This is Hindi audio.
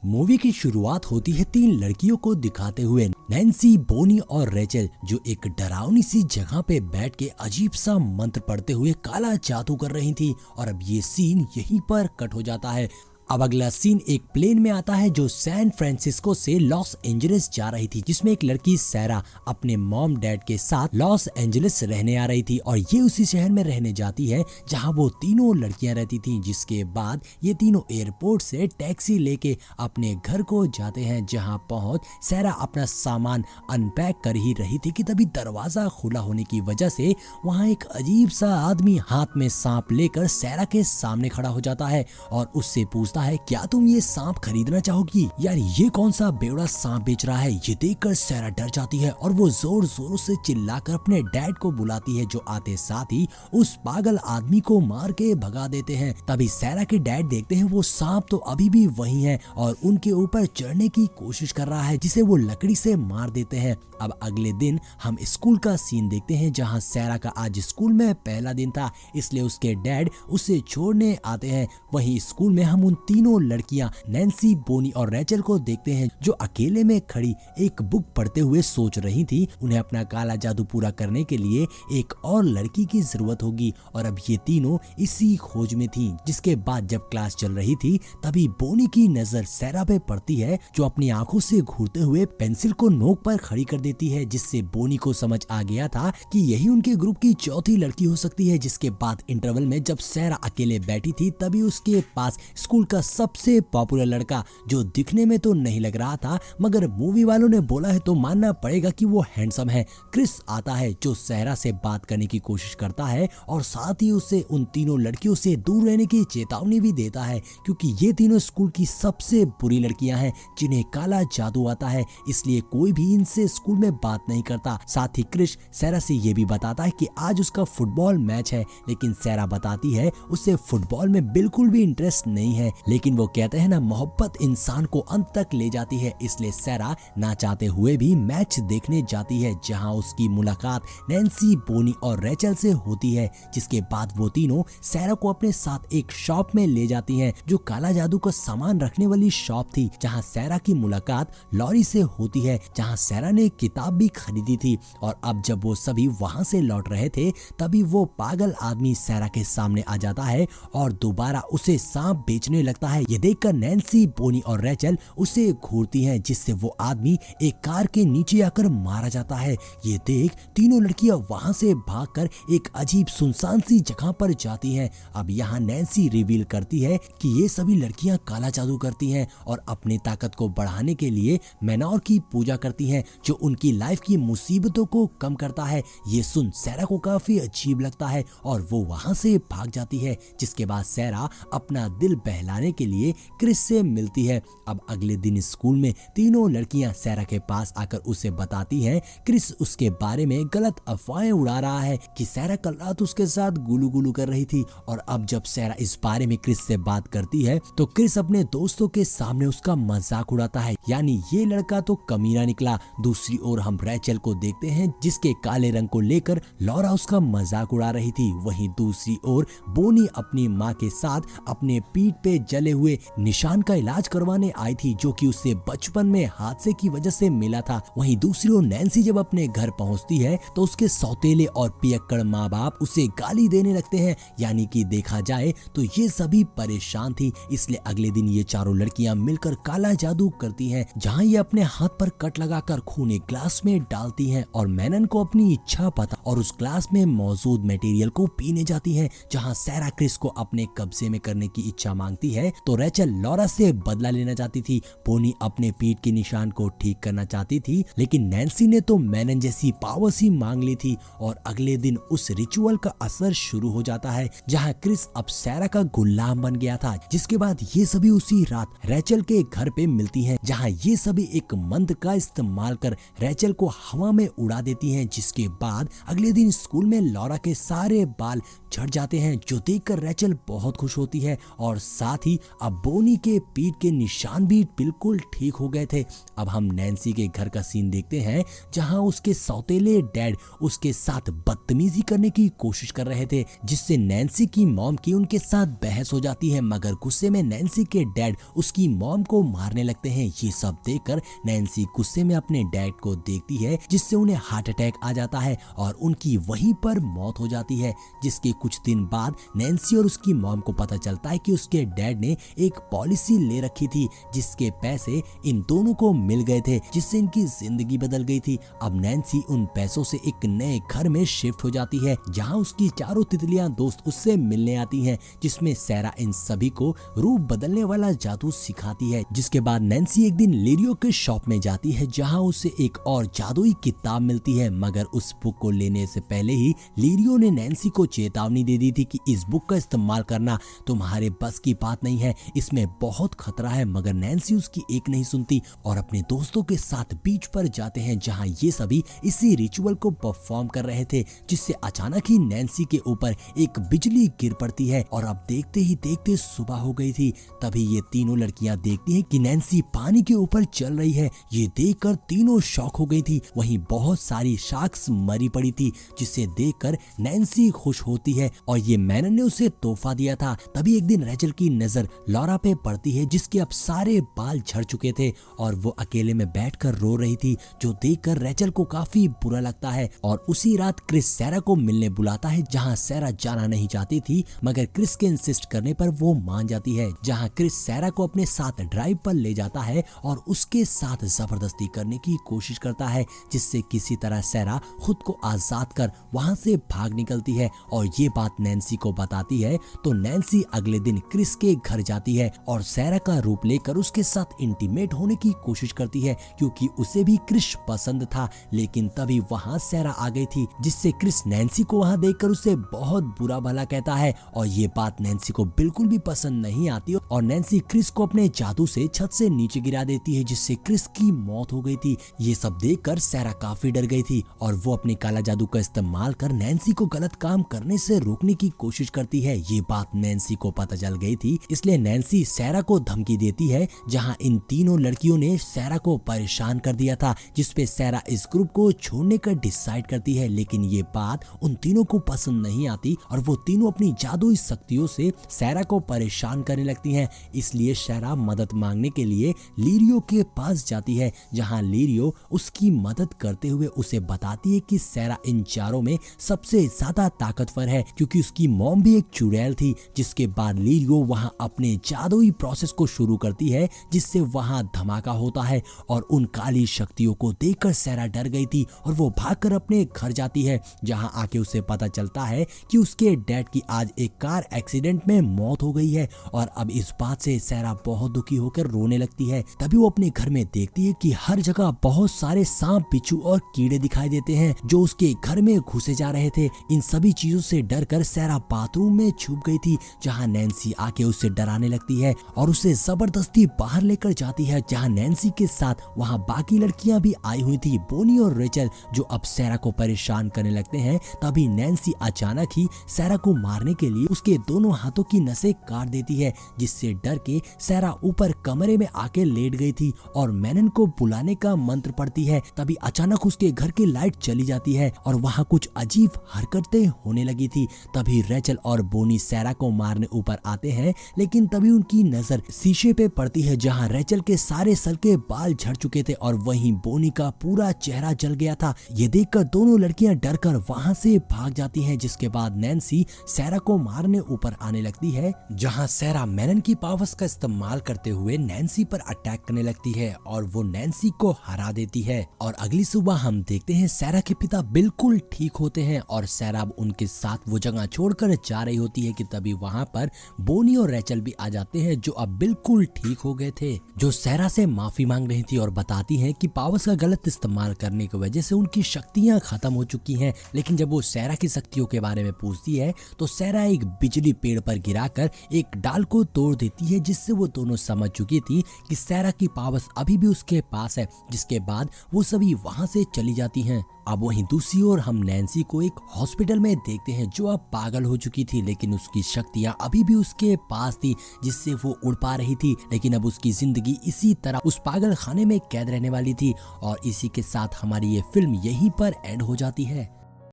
मूवी की शुरुआत होती है तीन लड़कियों को दिखाते हुए, नैन्सी, बोनी और रेचल, जो एक डरावनी सी जगह पे बैठ के अजीब सा मंत्र पढ़ते हुए काला जादू कर रही थी। और अब ये सीन यहीं पर कट हो जाता है। अब अगला सीन एक प्लेन में आता है जो सैन फ्रांसिस्को से लॉस एंजलिस जा रही थी, जिसमें एक लड़की सैरा अपने मॉम डैड के साथ लॉस एंजलिस रहने आ रही थी। और ये उसी शहर में रहने जाती है जहां वो तीनों लड़कियां रहती थी। जिसके बाद ये तीनों एयरपोर्ट से टैक्सी लेके अपने घर को जाते हैं, जहां पहुंच सैरा अपना सामान अनपैक कर ही रही थी कि तभी दरवाजा खुला होने की वजह से वहां एक अजीब सा आदमी हाथ में सांप लेकर सैरा के सामने खड़ा हो जाता है और उससे पूछता है, क्या तुम ये सांप खरीदना चाहोगी? यार ये कौन सा बेवड़ा सांप बेच रहा है? ये देखकर सैरा डर जाती है और वो जोर जोरों से चिल्लाकर अपने डैड को बुलाती है, जो आते साथ ही उस पागल आदमी को मार के भगा देते हैं। तभी सैरा के डैड देखते हैं वो सांप तो अभी भी वही है और उनके ऊपर चढ़ने की कोशिश कर रहा है, जिसे वो लकड़ी से मार देते हैं। अब अगले दिन हम स्कूल का सीन देखते हैं, जहां सैरा का आज स्कूल में पहला दिन था, इसलिए उसके डैड उसे छोड़ने आते हैं। वहीं स्कूल में हम उन तीनों लड़कियां नैन्सी, बोनी और रेचल को देखते हैं, जो अकेले में खड़ी एक बुक पढ़ते हुए सोच रही थी उन्हें अपना काला जादू पूरा करने के लिए एक और लड़की की जरूरत होगी। और अब ये तीनों इसी खोज में थी। जिसके बाद जब क्लास चल रही थी तभी बोनी की नजर सैरा पे पड़ती है, जो अपनी आंखों से घूरते हुए पेंसिल को नोक पर खड़ी कर देती है, जिससे बोनी को समझ आ गया था कि यही उनके ग्रुप की चौथी लड़की हो सकती है। जिसके बाद इंटरवल में जब सैरा अकेले बैठी थी तभी उसके पास स्कूल का सबसे पॉपुलर लड़का, जो दिखने में तो नहीं लग रहा था मगर मूवी वालों ने बोला है तो मानना पड़ेगा कि वो हैंडसम है, क्रिस आता है, जो सैरा से बात करने की कोशिश करता है और साथ ही उसे उन तीनों लड़कियों से दूर रहने की चेतावनी भी देता है, क्योंकि ये तीनों स्कूल की सबसे बुरी लड़कियां हैं जिन्हें काला जादू आता है, इसलिए कोई भी इनसे स्कूल में बात नहीं करता। साथ ही क्रिस सैरा से ये भी बताता है कि आज उसका फुटबॉल मैच है, लेकिन सैरा बताती है उसे फुटबॉल में बिल्कुल भी इंटरेस्ट नहीं है। लेकिन वो कहते हैं ना, मोहब्बत इंसान को अंत तक ले जाती है, इसलिए सैरा ना चाहते हुए भी मैच देखने जाती है, जहां उसकी मुलाकात नैन्सी, बोनी और रेचल से होती है। जिसके बाद वो तीनों सैरा को अपने साथ एक शॉप में ले जाती हैं, जो काला जादू का सामान रखने वाली शॉप थी, जहां सैरा की मुलाकात लॉरी से होती है, जहां सैरा ने एक किताब भी खरीदी थी। और अब जब वो सभी वहां से लौट रहे थे तभी वो पागल आदमी सैरा के सामने आ जाता है और दोबारा उसे सांप बेचने लगता है। ये देखकर नैन्सी, बोनी और रेचल उसे घूरती हैं, जिससे वो आदमी एक कार के नीचे आकर मारा जाता है। ये देख तीनों लड़कियां वहां से भागकर एक अजीब सुनसान सी जगह पर जाती हैं। अब यहाँ नैन्सी रिवील करती है कि ये सभी लड़कियां काला जादू करती हैं और अपनी ताकत को बढ़ाने के लिए मैनोर की पूजा करती हैं, जो उनकी लाइफ की मुसीबतों को कम करता है। ये सुन सैरा को काफी अजीब लगता है और वो वहां से भाग जाती है। जिसके बाद सैरा अपना दिल बहलाने के लिए क्रिस से मिलती है। अब अगले दिन स्कूल में तीनों लड़कियां सैरा के पास आकर उसे बताती हैं क्रिस उसके बारे में गलत अफवाहें उड़ा रहा है कि सैरा कल रात उसके साथ गुलू गुलू कर रही थी। और अब जब सैरा इस बारे में क्रिस से बात करती है तो क्रिस अपने दोस्तों के सामने उसका मजाक उड़ाता है, यानी ये लड़का तो कमीना निकला। दूसरी ओर हम रेचल को देखते हैं, जिसके काले रंग को लेकर लॉरा उसका मजाक उड़ा रही थी। वहीं दूसरी ओर बोनी अपनी माँ के साथ अपने पीठ पे जले हुए निशान का इलाज करवाने आई थी, जो कि उसे बचपन में हादसे की वजह से मिला था। वहीं दूसरी ओर नैन्सी जब अपने घर पहुंचती है तो उसके सौतेले और पियक्कड़ माँ बाप उसे गाली देने लगते हैं, यानी कि देखा जाए तो ये सभी परेशान थी। इसलिए अगले दिन ये चारों लड़कियां मिलकर काला जादू करती हैं, जहां ये अपने हाथ पर कट लगाकर खून एक ग्लास में डालती हैं और मैनन को अपनी इच्छा पता और उस ग्लास में मौजूद मटेरियल को पीने जाती हैं। जहां सैरा क्रिस को अपने कब्जे में करने की इच्छा मांगती है तो रेचल लॉरा से बदला लेना चाहती थी। बोनी अपने पीठ के निशान को ठीक करना चाहती थी, लेकिन नैन्सी ने तो मैनन जैसी पावर्स ही मांग ली थी। और अगले दिन उस रिचुअल का असर शुरू हो जाता है, जहां क्रिस अब सैरा का गुलाम बन गया था। जिसके बाद ये सभी उसी रात रेचल के घर पे मिलती हैं, जहां ये सभी एक मंत्र का इस्तेमाल कर रेचल को हवा में उड़ा देती हैं। जिसके बाद अगले दिन स्कूल में लॉरा के सारे बाल झड़ जाते हैं, जो देखकर रेचल बहुत खुश होती है और साथ ही अब बोनी के पीठ के निशान भी बिल्कुल ठीक हो गए थे। अब हम नैन्सी के घर का सीन देखते हैं जहां उसके सौतेले डैड उसके साथ बदतमीजी करने की कोशिश कर रहे थे, जिससे नैन्सी की मॉम की उनके साथ बहस हो जाती है। मगर गुस्से में नैन्सी के डैड उसकी मॉम को मारने लगते हैं। ये सब देखकर नैन्सी गुस्से में अपने डैड को देखती है, जिससे उन्हें हार्ट अटैक आ जाता है और उनकी वहीं पर मौत हो जाती है। जिसके कुछ दिन बाद नैन्सी और उसकी मॉम को पता चलता है कि उसके डैड ने एक पॉलिसी ले रखी थी, जिसके पैसे इन दोनों को मिल गए थे, जिससे इनकी जिंदगी बदल गई थी। अब नैन्सी उन पैसों से एक नए घर में शिफ्ट हो जाती है, जहां उसकी चारों तितलियां दोस्त उससे मिलने आती हैं, जिसमें सैरा इन सभी को रूप बदलने वाला जादू सिखाती है। जिसके बाद नैन्सी एक दिन लिरियो के शॉप में जाती है, जहां उसे एक और जादुई किताब मिलती है। मगर उस बुक को लेने से पहले ही लिरियो ने नैन्सी को चेतावनी दे दी थी कि इस बुक का इस्तेमाल करना तुम्हारे बस की बात नहीं है, इसमें बहुत खतरा है। मगर नैन्सी उसकी एक नहीं सुनती और अपने दोस्तों के साथ बीच पर जाते हैं, जहां ये सभी इसी रिचुअल को परफॉर्म कर रहे थे। जिससे अचानक ही नैन्सी के ऊपर एक बिजली गिर पड़ती है और अब देखते ही देखते सुबह हो गई थी। तभी ये तीनों लड़कियां देखती हैं कि नैन्सी पानी के ऊपर चल रही है। ये देखकर तीनों शॉक हो गई थी। वहीं बहुत सारी शार्क्स मरी पड़ी थी, जिसे देखकर नैन्सी खुश होती है और ये मैनन ने उसे तोहफा दिया था। तभी एक दिन रेचल की नजर लॉरा पे पड़ती है, जिसके अब सारे बाल झड़ चुके थे और वो अकेले में बैठकर रो रही थी, जो देखकर रेचल को काफी बुरा लगता है। और उसी रात क्रिस सैरा को मिलने बुलाता है, जहां सैरा जाना नहीं चाहती थी, मगर क्रिस के इंसिस्ट करने पर वो मान जाती है। जहां क्रिस सैरा को अपने साथ ड्राइव पर ले जाता है और उसके साथ जबरदस्ती करने की कोशिश करता है, जिससे किसी तरह सैरा खुद को आजाद कर वहां से भाग निकलती है और ये बात नैन्सी को बताती है। तो नैन्सी अगले दिन क्रिस के घर जाती है और सैरा का रूप लेकर उसके साथ इंटीमेट होने की कोशिश करती है, क्योंकि उसे भी क्रिस पसंद था। लेकिन तभी वहां सैरा आ गई थी, जिससे क्रिस नैन्सी को वहां देखकर उसे बहुत बुरा भला कहता है और ये बात नैन्सी को बिल्कुल भी पसंद नहीं आती और नैन्सी क्रिस को अपने जादू से छत से नीचे गिरा देती है, जिससे क्रिस की मौत हो गई थी। ये सब देखकर सैरा काफी डर गई थी और वो अपने काला जादू का इस्तेमाल कर नैन्सी को गलत काम करने से रोकने की कोशिश करती है। ये बात नैन्सी को पता चल गई थी, इसलिए नैन्सी सैरा को धमकी देती है, जहां इन तीनों लड़कियों ने सैरा को परेशान कर दिया था, जिसपे सैरा इस ग्रुप को छोड़ने का डिसाइड करती है। लेकिन ये बात उन तीनों को पसंद नहीं आती और वो तीनों अपनी जादुई शक्तियों से सैरा को परेशान करने लगती हैं। इसलिए सैरा मदद मांगने के लिए लिरियो के पास जाती है, जहां लिरियो उसकी मदद करते हुए उसे बताती है कि सैरा इन चारों में सबसे ज्यादा ताकतवर है, क्योंकि उसकी मॉम भी एक चुड़ैल थी। जिसके बाद लिरियो वहां अपने जादुई प्रोसेस को शुरू करती है, जिससे वहां धमाका होता है और उन काली शक्तियों को देखकर सैरा डर गई थी और वो भागकर अपने घर जाती है, जहां आके उसे पता चलता है कि उसके डैड की आज एक कार एक्सीडेंट में मौत हो गई है। और अब इस बात से सैरा बहुत दुखी होकर रोने लगती है। तभी वो अपने घर में देखती है कि हर जगह बहुत सारे सांप, बिच्छू और कीड़े दिखाई देते हैं, जो उसके घर में घुसे जा रहे थे। इन सभी चीजों से डरकर सैरा बाथरूम में छुप गई थी, जहां नैन्सी आके उसे डराने लगती है और उसे जबरदस्ती बाहर लेकर जाती है, जहां नैन्सी के साथ वहां बाकी लड़कियां भी आई हुई थी, बोनी और रेचल, जो अब सैरा को परेशान करने लगते हैं। तभी नैन्सी अचानक ही सैरा को मारने के लिए उसके दोनों हाथों की नसें काट देती है, जिससे डर के सैरा ऊपर कमरे में आके लेट गई थी और मैनन को बुलाने का मंत्र पढ़ती है। तभी अचानक उसके घर की लाइट चली जाती है और वहां कुछ अजीब हरकतें होने लगी थी। तभी रेचल और बोनी सैरा को मारने ऊपर आते हैं, लेकिन तभी उनकी नजर शीशे पे पड़ती है, जहां रेचल के सारे सर के बाल झड़ चुके थे और वहीं बोनी का पूरा चेहरा जल गया था। ये देखकर दोनों लड़कियां डरकर वहां से भाग जाती हैं। जिसके बाद नैन्सी सैरा को मारने ऊपर आने लगती है, जहां सैरा मैनन की पावर्स का इस्तेमाल करते हुए नैन्सी पर अटैक करने लगती है और वो नैन्सी को हरा देती है। और अगली सुबह हम देखते हैं सैरा के पिता बिल्कुल ठीक होते हैं और सैरा अब उनके साथ वो जगह छोड़कर जा रही होती है कि तभी वहां पर बोनी और रेचल भी आ जाते हैं, जो अब बिल्कुल ठीक हो गए थे, जो सैरा से माफी मांग रही थी और बताती हैं कि पावर्स का गलत इस्तेमाल करने की वजह से उनकी शक्तियां खत्म हो चुकी हैं। लेकिन जब वो सैरा की शक्तियों के बारे में पूछती है तो सैरा एक बिजली पेड़ पर गिराकर एक डाल को तोड़ देती है, जिससे वो दोनों समझ चुकी थी कि सैरा की पावर्स अभी भी उसके पास है। जिसके बाद वो सभी वहां से चली जाती हैं। अब वहीं दूसरी ओर हम नैन्सी को एक हॉस्पिटल में देखते हैं, जो अब पागल हो चुकी थी, लेकिन उसकी शक्तियां अभी भी उसके पास पास थी जिससे वो उड़ पा रही थी, लेकिन अब उसकी जिंदगी इसी तरह उस पागल खाने में कैद रहने वाली थी। और इसी के साथ हमारी ये फिल्म यहीं पर एंड हो जाती है।